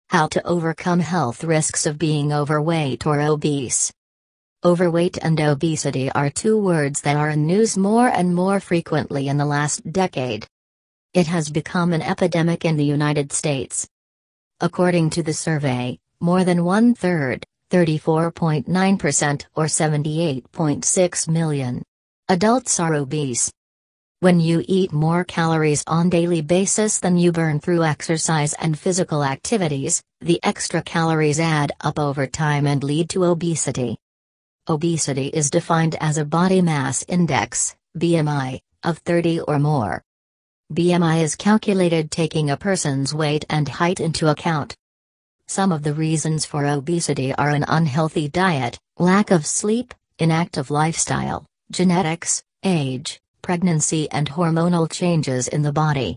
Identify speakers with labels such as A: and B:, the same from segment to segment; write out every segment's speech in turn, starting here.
A: How to overcome health risks of being overweight or obese. Overweight and obesity are two words that are in news more and more frequently in the last decade. It has become an epidemic in the United States. According to the survey, more than one-third, 34.9% or 78.6 million adults are obese. When you eat more calories on daily basis than you burn through exercise and physical activities, the extra calories add up over time and lead to obesity. Obesity is defined as a body mass index, BMI, of 30 or more. BMI is calculated taking a person's weight and height into account. Some of the reasons for obesity are an unhealthy diet, lack of sleep, inactive lifestyle, genetics, age, pregnancy and hormonal changes in the body.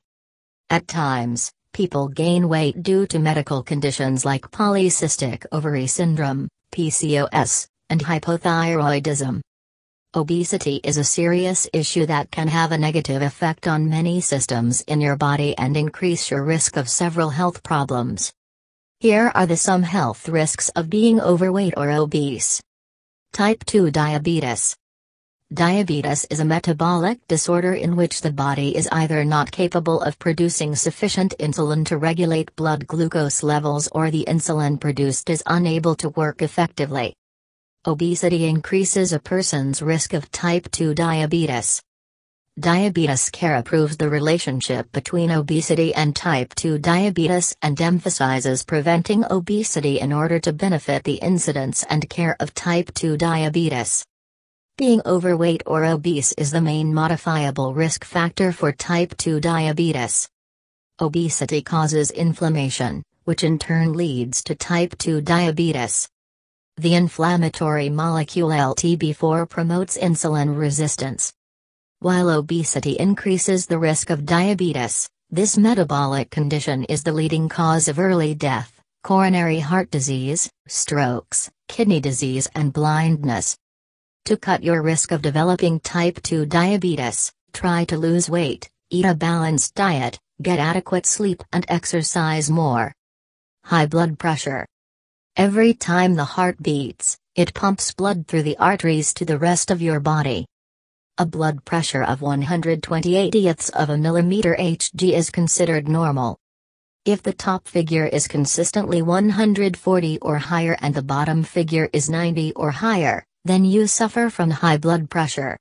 A: At times, people gain weight due to medical conditions like polycystic ovary syndrome, PCOS, and hypothyroidism. Obesity is a serious issue that can have a negative effect on many systems in your body and increase your risk of several health problems. Here are some health risks of being overweight or obese. Type 2 diabetes. Diabetes is a metabolic disorder in which the body is either not capable of producing sufficient insulin to regulate blood glucose levels or the insulin produced is unable to work effectively. Obesity increases a person's risk of type 2 diabetes. Diabetes Care proves the relationship between obesity and type 2 diabetes and emphasizes preventing obesity in order to benefit the incidence and care of type 2 diabetes. Being overweight or obese is the main modifiable risk factor for type 2 diabetes. Obesity causes inflammation, which in turn leads to type 2 diabetes. The inflammatory molecule LTB4 promotes insulin resistance. While obesity increases the risk of diabetes, this metabolic condition is the leading cause of early death, coronary heart disease, strokes, kidney disease and blindness. To cut your risk of developing type 2 diabetes, try to lose weight, eat a balanced diet, get adequate sleep and exercise more. High blood pressure. Every time the heart beats, it pumps blood through the arteries to the rest of your body. A blood pressure of 120/80ths of a millimeter Hg is considered normal. If the top figure is consistently 140 or higher and the bottom figure is 90 or higher, then you suffer from high blood pressure.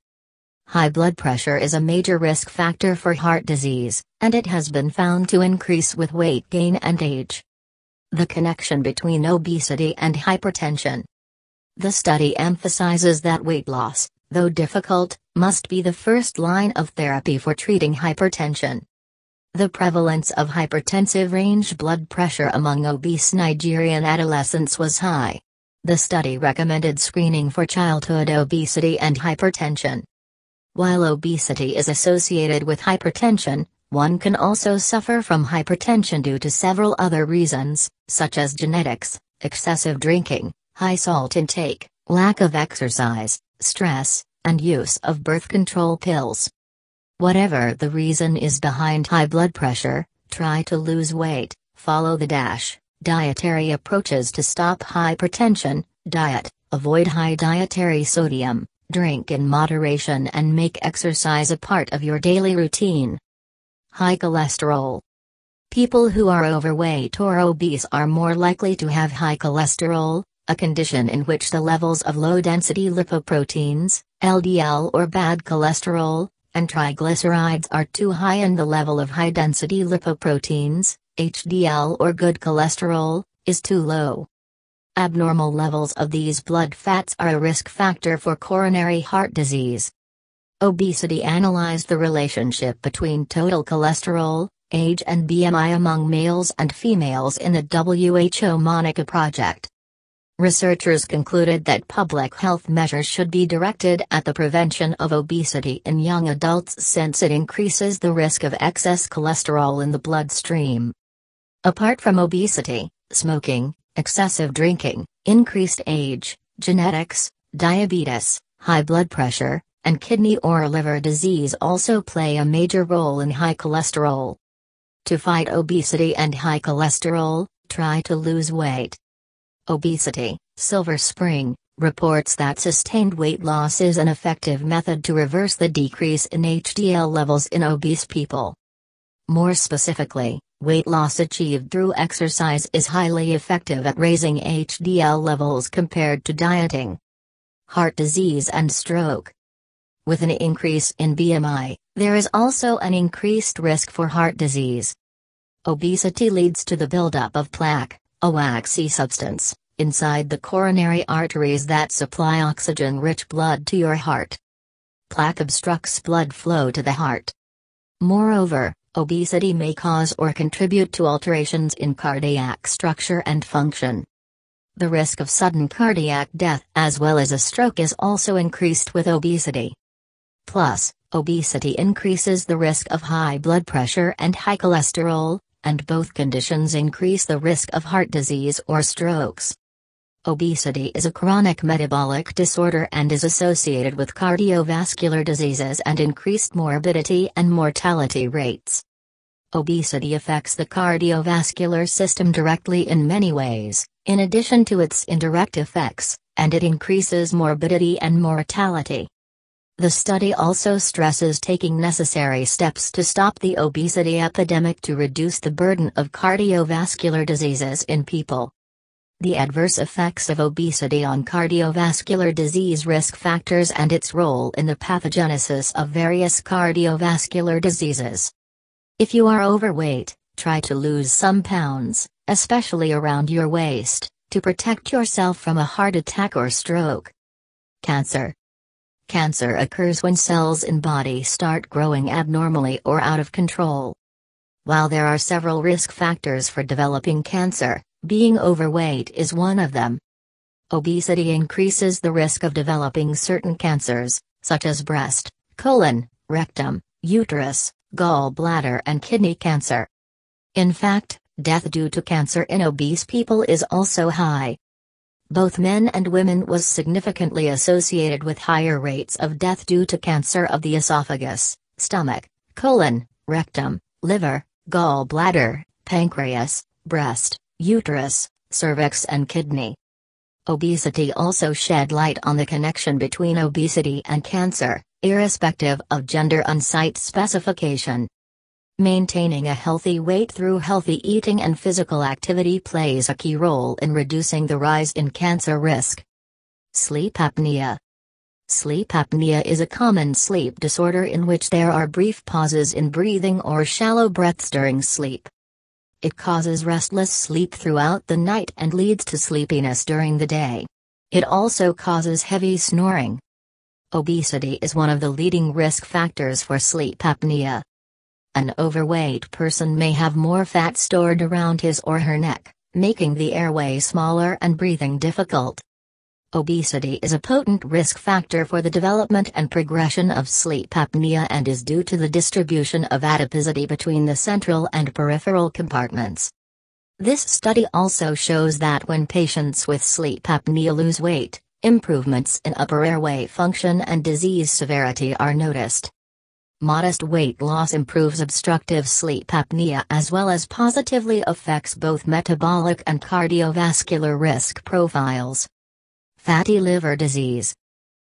A: High blood pressure is a major risk factor for heart disease, and it has been found to increase with weight gain and age. The connection between obesity and hypertension. The study emphasizes that weight loss, though difficult, must be the first line of therapy for treating hypertension. The prevalence of hypertensive range blood pressure among obese Nigerian adolescents was high. The study recommended screening for childhood obesity and hypertension. While obesity is associated with hypertension, one can also suffer from hypertension due to several other reasons, such as genetics, excessive drinking, high salt intake, lack of exercise, stress, and use of birth control pills. Whatever the reason is behind high blood pressure, try to lose weight, follow the dietary approaches to stop hypertension, diet, avoid high dietary sodium, drink in moderation and make exercise a part of your daily routine. High cholesterol. People who are overweight or obese are more likely to have high cholesterol, a condition in which the levels of low-density lipoproteins, LDL or bad cholesterol, and triglycerides are too high and the level of high-density lipoproteins, HDL or good cholesterol, is too low. Abnormal levels of these blood fats are a risk factor for coronary heart disease. Obesity analyzed the relationship between total cholesterol, age and BMI among males and females in the WHO MONICA project. Researchers concluded that public health measures should be directed at the prevention of obesity in young adults since it increases the risk of excess cholesterol in the bloodstream. Apart from obesity, smoking, excessive drinking, increased age, genetics, diabetes, high blood pressure, and kidney or liver disease also play a major role in high cholesterol. To fight obesity and high cholesterol, Try to lose weight. Obesity, Silver Spring, reports that sustained weight loss is an effective method to reverse the decrease in HDL levels in obese people. More specifically, weight loss achieved through exercise is highly effective at raising HDL levels compared to dieting. Heart disease and stroke. With an increase in BMI, there is also an increased risk for heart disease. Obesity leads to the buildup of plaque, a waxy substance, inside the coronary arteries that supply oxygen-rich blood to your heart. Plaque obstructs blood flow to the heart. Moreover, obesity may cause or contribute to alterations in cardiac structure and function. The risk of sudden cardiac death as well as a stroke is also increased with obesity. Plus, obesity increases the risk of high blood pressure and high cholesterol, and both conditions increase the risk of heart disease or strokes. Obesity is a chronic metabolic disorder and is associated with cardiovascular diseases and increased morbidity and mortality rates. Obesity affects the cardiovascular system directly in many ways, in addition to its indirect effects, and it increases morbidity and mortality. The study also stresses taking necessary steps to stop the obesity epidemic to reduce the burden of cardiovascular diseases in people. The adverse effects of obesity on cardiovascular disease risk factors and its role in the pathogenesis of various cardiovascular diseases. If you are overweight, try to lose some pounds, especially around your waist, to protect yourself from a heart attack or stroke. Cancer. Cancer occurs when cells in body start growing abnormally or out of control. While there are several risk factors for developing cancer, being overweight is one of them. Obesity increases the risk of developing certain cancers, such as breast, colon, rectum, uterus, gallbladder and kidney cancer. In fact, death due to cancer in obese people is also high. Both men and women was significantly associated with higher rates of death due to cancer of the esophagus, stomach, colon, rectum, liver, gallbladder, pancreas, breast, uterus, cervix and kidney. Obesity also shed light on the connection between obesity and cancer, irrespective of gender and site specification. Maintaining a healthy weight through healthy eating and physical activity plays a key role in reducing the rise in cancer risk. Sleep apnea. Sleep apnea is a common sleep disorder in which there are brief pauses in breathing or shallow breaths during sleep. It causes restless sleep throughout the night and leads to sleepiness during the day. It also causes heavy snoring. Obesity is one of the leading risk factors for sleep apnea. An overweight person may have more fat stored around his or her neck, making the airway smaller and breathing difficult. Obesity is a potent risk factor for the development and progression of sleep apnea and is due to the distribution of adiposity between the central and peripheral compartments. This study also shows that when patients with sleep apnea lose weight, improvements in upper airway function and disease severity are noticed. Modest weight loss improves obstructive sleep apnea as well as positively affects both metabolic and cardiovascular risk profiles. Fatty liver disease.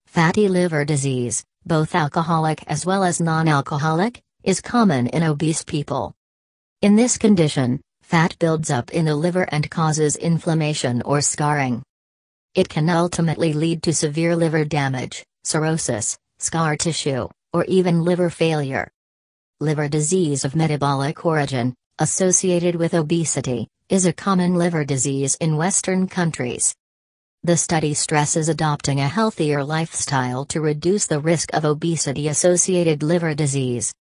A: Fatty liver disease, both alcoholic as well as non-alcoholic, is common in obese people. In this condition, fat builds up in the liver and causes inflammation or scarring. It can ultimately lead to severe liver damage, cirrhosis, scar tissue, or even liver failure. Liver disease of metabolic origin, associated with obesity, is a common liver disease in Western countries. The study stresses adopting a healthier lifestyle to reduce the risk of obesity-associated liver disease.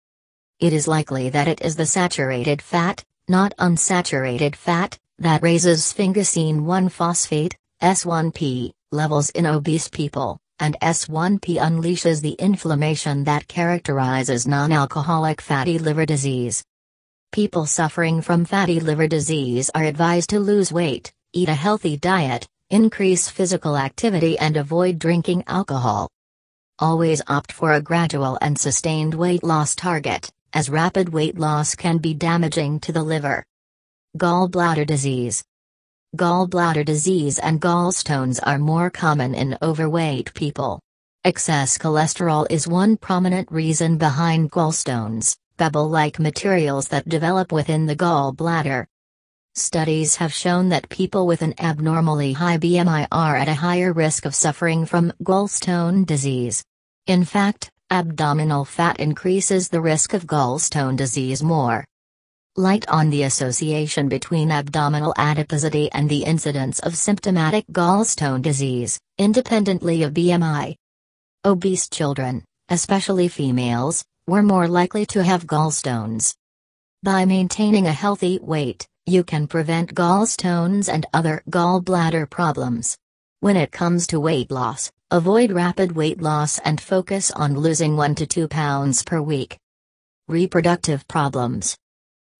A: It is likely that it is the saturated fat, not unsaturated fat, that raises sphingosine 1-phosphate, S1P, levels in obese people, and S1P unleashes the inflammation that characterizes non-alcoholic fatty liver disease. People suffering from fatty liver disease are advised to lose weight, eat a healthy diet, increase physical activity and avoid drinking alcohol. Always opt for a gradual and sustained weight loss target, as rapid weight loss can be damaging to the liver. Gallbladder disease. Gallbladder disease and gallstones are more common in overweight people. Excess cholesterol is one prominent reason behind gallstones, pebble-like materials that develop within the gallbladder. Studies have shown that people with an abnormally high BMI are at a higher risk of suffering from gallstone disease. In fact, abdominal fat increases the risk of gallstone disease more. Light on the association between abdominal adiposity and the incidence of symptomatic gallstone disease, independently of BMI. Obese children, especially females, were more likely to have gallstones. By maintaining a healthy weight, you can prevent gallstones and other gallbladder problems. When it comes to weight loss, avoid rapid weight loss and focus on losing 1 to 2 pounds per week. Reproductive problems.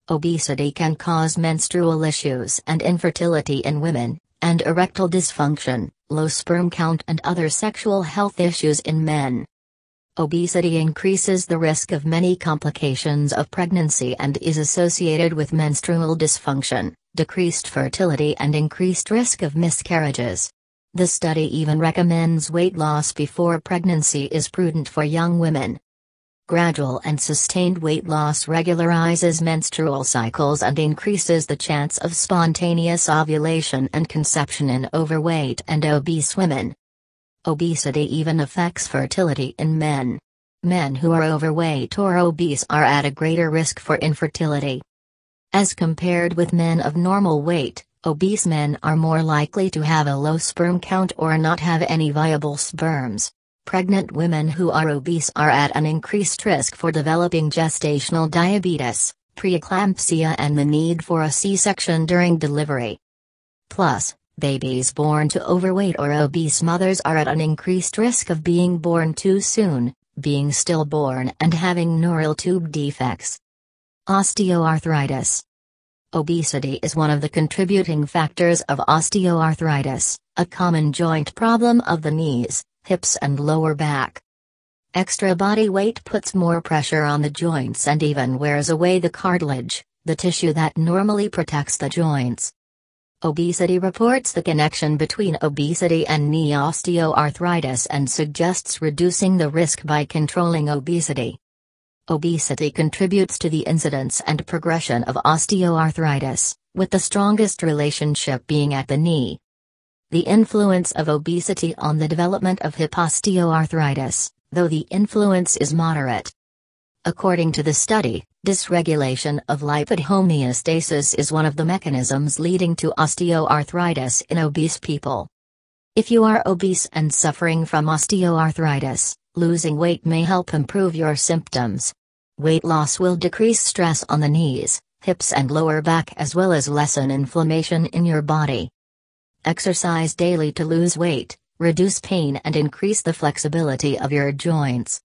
A: Obesity can cause menstrual issues and infertility in women, and erectile dysfunction, low sperm count and other sexual health issues in men. Obesity increases the risk of many complications of pregnancy and is associated with menstrual dysfunction, decreased fertility and increased risk of miscarriages. The study even recommends weight loss before pregnancy is prudent for young women. Gradual and sustained weight loss regularizes menstrual cycles and increases the chance of spontaneous ovulation and conception in overweight and obese women. Obesity even affects fertility in men. Men who are overweight or obese are at a greater risk for infertility. As compared with men of normal weight, obese men are more likely to have a low sperm count or not have any viable sperms. Pregnant women who are obese are at an increased risk for developing gestational diabetes, preeclampsia and the need for a C-section during delivery. Plus, babies born to overweight or obese mothers are at an increased risk of being born too soon, being stillborn and having neural tube defects. Osteoarthritis. Obesity is one of the contributing factors of osteoarthritis, a common joint problem of the knees, hips and lower back. Extra body weight puts more pressure on the joints and even wears away the cartilage, the tissue that normally protects the joints. Obesity reports the connection between obesity and knee osteoarthritis and suggests reducing the risk by controlling obesity. Obesity contributes to the incidence and progression of osteoarthritis, with the strongest relationship being at the knee. The influence of obesity on the development of hip osteoarthritis, though the influence is moderate. According to the study, dysregulation of lipid homeostasis is one of the mechanisms leading to osteoarthritis in obese people. If you are obese and suffering from osteoarthritis, losing weight may help improve your symptoms. Weight loss will decrease stress on the knees, hips and lower back as well as lessen inflammation in your body. Exercise daily to lose weight, reduce pain and increase the flexibility of your joints.